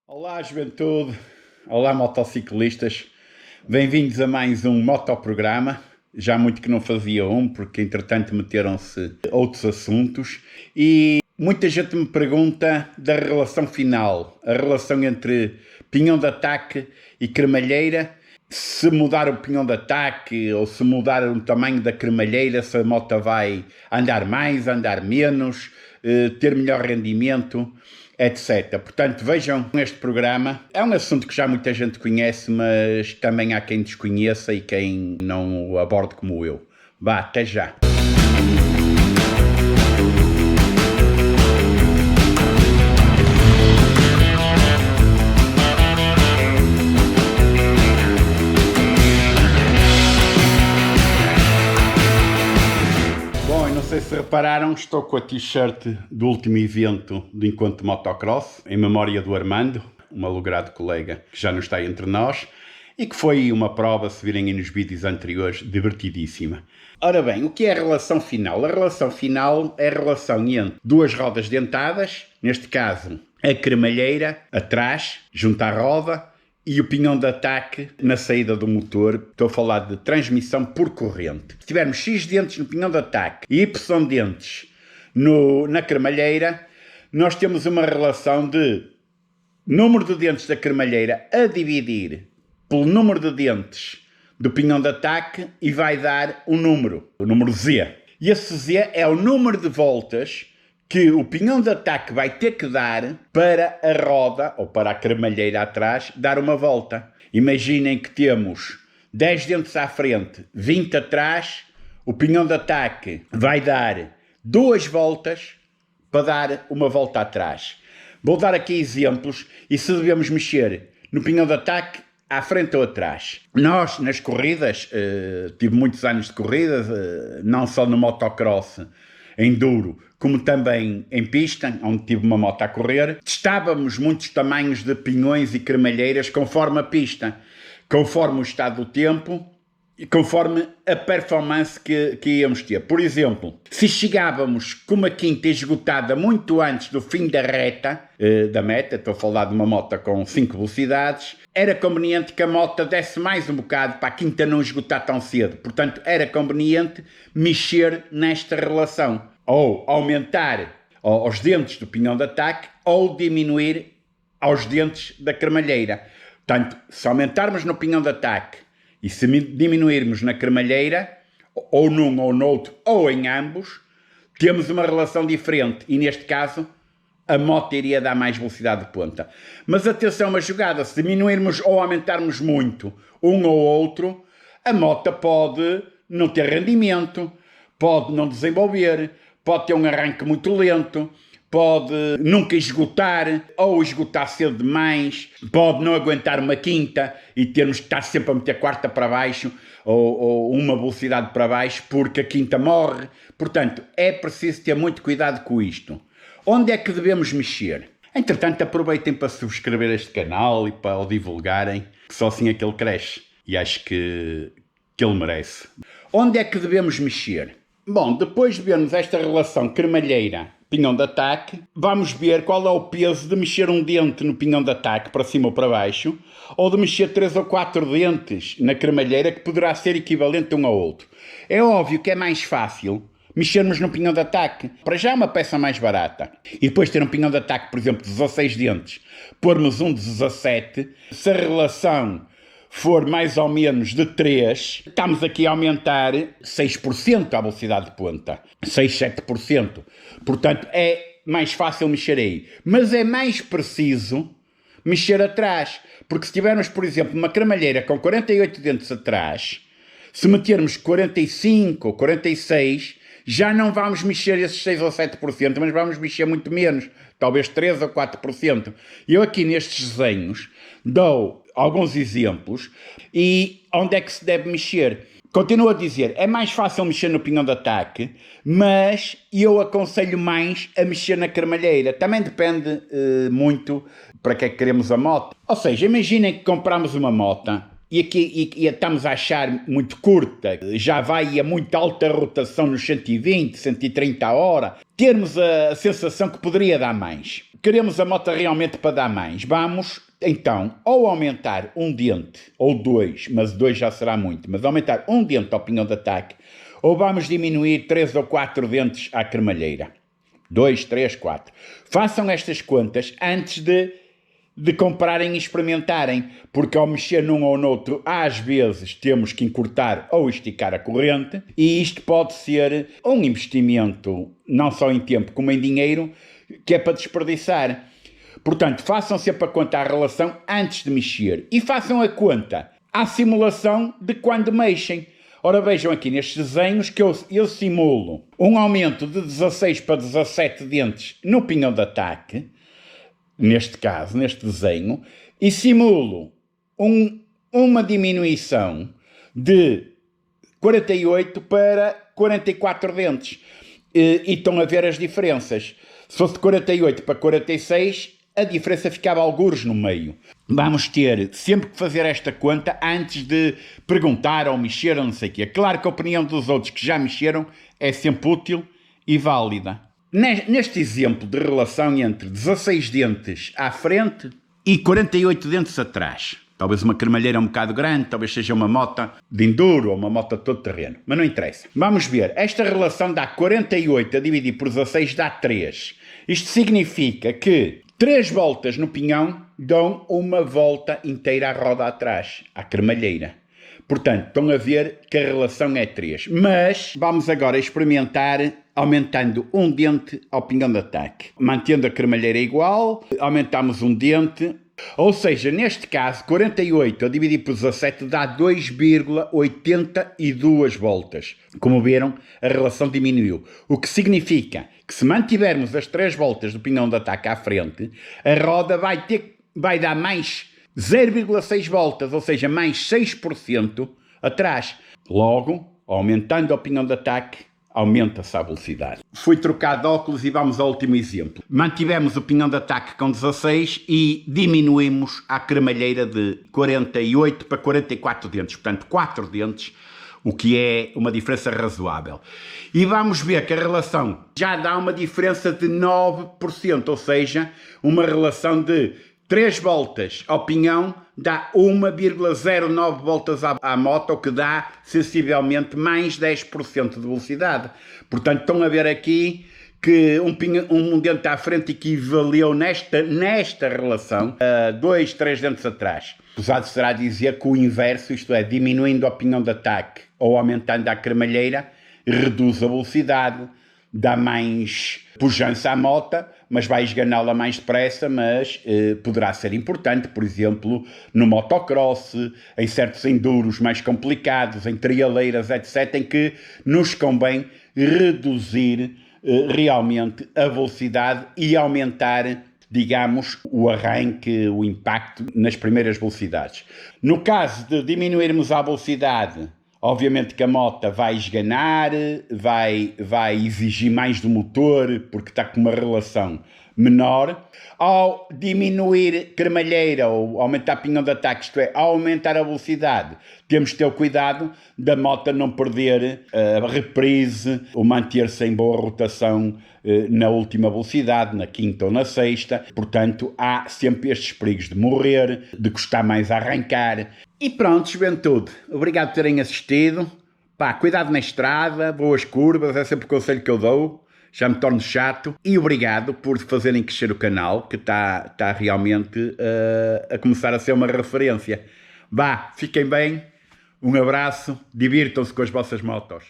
Olá, juventude! Olá, motociclistas! Bem-vindos a mais um motoprograma. Já há muito que não fazia um, porque entretanto meteram-se outros assuntos. E muita gente me pergunta da relação final, a relação entre pinhão de ataque e cremalheira. Se mudar o pinhão de ataque ou se mudar o tamanho da cremalheira, se a moto vai andar mais, andar menos, ter melhor rendimento, etc. Portanto, vejam este programa. É um assunto que já muita gente conhece, mas também há quem desconheça e quem não o aborde como eu. Vá, até já! Não sei se repararam, estou com a t-shirt do último evento do Encontro de Motocross, em memória do Armando, um malogrado colega que já não está entre nós, e que foi uma prova, se virem aí nos vídeos anteriores, divertidíssima. Ora bem, o que é a relação final? A relação final é a relação entre duas rodas dentadas, neste caso a cremalheira atrás, junto à roda, e o pinhão de ataque na saída do motor. Estou a falar de transmissão por corrente. Se tivermos X dentes no pinhão de ataque e Y dentes na cremalheira, nós temos uma relação de número de dentes da cremalheira a dividir pelo número de dentes do pinhão de ataque e vai dar o número Z. E esse Z é o número de voltas que o pinhão de ataque vai ter que dar para a roda, ou para a cremalheira atrás, dar uma volta. Imaginem que temos 10 dentes à frente, 20 atrás, o pinhão de ataque vai dar 2 voltas para dar uma volta atrás. Vou dar aqui exemplos e se devemos mexer no pinhão de ataque à frente ou atrás. Nós, nas corridas, tive muitos anos de corridas, não só no motocross, enduro, como também em pista, onde tive uma moto a correr, testávamos muitos tamanhos de pinhões e cremalheiras conforme a pista, conforme o estado do tempo e conforme a performance que íamos ter. Por exemplo, se chegávamos com uma quinta esgotada muito antes do fim da reta, da meta, estou a falar de uma moto com 5 velocidades, era conveniente que a moto desse mais um bocado para a quinta não esgotar tão cedo. Portanto, era conveniente mexer nesta relação. Ou aumentar aos dentes do pinhão de ataque ou diminuir aos dentes da cremalheira. Portanto, se aumentarmos no pinhão de ataque e se diminuirmos na cremalheira, ou num ou noutro, ou em ambos, temos uma relação diferente e neste caso a moto iria dar mais velocidade de ponta. Mas atenção, uma jogada, se diminuirmos ou aumentarmos muito um ou outro, a moto pode não ter rendimento, pode não desenvolver, pode ter um arranque muito lento, pode nunca esgotar, ou esgotar cedo demais, pode não aguentar uma quinta e termos que estar sempre a meter quarta para baixo, ou uma velocidade para baixo, porque a quinta morre. Portanto, é preciso ter muito cuidado com isto. Onde é que devemos mexer? Entretanto, aproveitem para subscrever este canal e para o divulgarem, que só assim é que ele cresce. E acho que ele merece. Onde é que devemos mexer? Bom, depois de vermos esta relação cremalheira-pinhão de ataque, vamos ver qual é o peso de mexer um dente no pinhão de ataque, para cima ou para baixo, ou de mexer 3 ou 4 dentes na cremalheira, que poderá ser equivalente a um ao outro. É óbvio que é mais fácil mexermos no pinhão de ataque. Para já é uma peça mais barata. E depois ter um pinhão de ataque, por exemplo, de 16 dentes, pormos um de 17, se a relação for mais ou menos de 3, estamos aqui a aumentar 6% a velocidade de ponta. 6, 7%. Portanto, é mais fácil mexer aí. Mas é mais preciso mexer atrás. Porque se tivermos, por exemplo, uma cremalheira com 48 dentes atrás, se metermos 45 ou 46, já não vamos mexer esses 6 ou 7%, mas vamos mexer muito menos. Talvez 3 ou 4%. Eu aqui nestes desenhos dou alguns exemplos e onde é que se deve mexer. Continuo a dizer, é mais fácil mexer no pinhão de ataque, mas eu aconselho mais a mexer na cremalheira. Também depende muito para que é que queremos a moto. Ou seja, imaginem que compramos uma moto e aqui estamos a achar muito curta, já vai a muito alta rotação nos 120, 130 a hora. termos a sensação que poderia dar mais. Queremos a moto realmente para dar mais. Vamos, então, ou aumentar um dente, ou dois, mas dois já será muito, mas aumentar um dente ao pinhão de ataque, ou vamos diminuir 3 ou 4 dentes à cremalheira. 2, 3, 4. Façam estas contas antes de comprarem e experimentarem, porque ao mexer num ou noutro, às vezes temos que encurtar ou esticar a corrente, e isto pode ser um investimento, não só em tempo como em dinheiro, que é para desperdiçar. Portanto, façam sempre a conta à relação antes de mexer, e façam a conta à simulação de quando mexem. Ora, vejam aqui nestes desenhos que eu simulo um aumento de 16 para 17 dentes no pinhão de ataque, neste caso, neste desenho, e simulo uma diminuição de 48 para 44 dentes. E estão a ver as diferenças. Se fosse de 48 para 46, a diferença ficava algures no meio. Vamos ter sempre que fazer esta conta antes de perguntar ou mexer ou não sei o quê. Claro que a opinião dos outros que já mexeram é sempre útil e válida. Neste exemplo de relação entre 16 dentes à frente e 48 dentes atrás, talvez uma cremalheira um bocado grande, talvez seja uma moto de enduro ou uma moto de todo terreno, mas não interessa. Vamos ver, esta relação dá 48 a dividir por 16 dá 3. Isto significa que 3 voltas no pinhão dão uma volta inteira à roda atrás, à cremalheira. Portanto, estão a ver que a relação é 3. Mas vamos agora experimentar aumentando um dente ao pinhão de ataque. Mantendo a cremalheira igual, aumentamos um dente. Ou seja, neste caso, 48 a dividir por 17 dá 2,82 voltas. Como viram, a relação diminuiu. O que significa que se mantivermos as 3 voltas do pinhão de ataque à frente, a roda vai dar mais 0,6 voltas, ou seja, mais 6% atrás. Logo, aumentando o pinhão de ataque, aumenta-se a velocidade. Fui trocado de óculos e vamos ao último exemplo. Mantivemos o pinhão de ataque com 16 e diminuímos a cremalheira de 48 para 44 dentes, portanto 4 dentes, o que é uma diferença razoável. E vamos ver que a relação já dá uma diferença de 9%, ou seja, uma relação de 3 voltas ao pinhão dá 1,09 voltas à moto, o que dá sensivelmente mais 10% de velocidade. Portanto, estão a ver aqui que um dente à frente equivaleu nesta relação a 2, 3 dentes atrás. Usado será dizer que o inverso, isto é, diminuindo o pinhão de ataque ou aumentando a cremalheira, reduz a velocidade, dá mais pujança à moto, mas vai esganá-la mais depressa, mas poderá ser importante, por exemplo, no motocross, em certos enduros mais complicados, em trialeiras, etc., em que nos convém reduzir realmente a velocidade e aumentar, digamos, o arranque, o impacto nas primeiras velocidades. No caso de diminuirmos a velocidade, obviamente que a moto vai esganar, vai exigir mais do motor, porque está com uma relação menor. Ao diminuir cremalheira ou aumentar pinhão de ataque, isto é, ao aumentar a velocidade, temos de ter o cuidado da moto não perder a reprise ou manter-se em boa rotação na última velocidade, na quinta ou na sexta. Portanto, há sempre estes perigos de morrer, de custar mais a arrancar. E pronto, juventude, obrigado por terem assistido. Pá, cuidado na estrada, boas curvas, é sempre o conselho que eu dou. Já me torno chato. E obrigado por fazerem crescer o canal, que está realmente a começar a ser uma referência. Vá, fiquem bem, um abraço, divirtam-se com as vossas motos.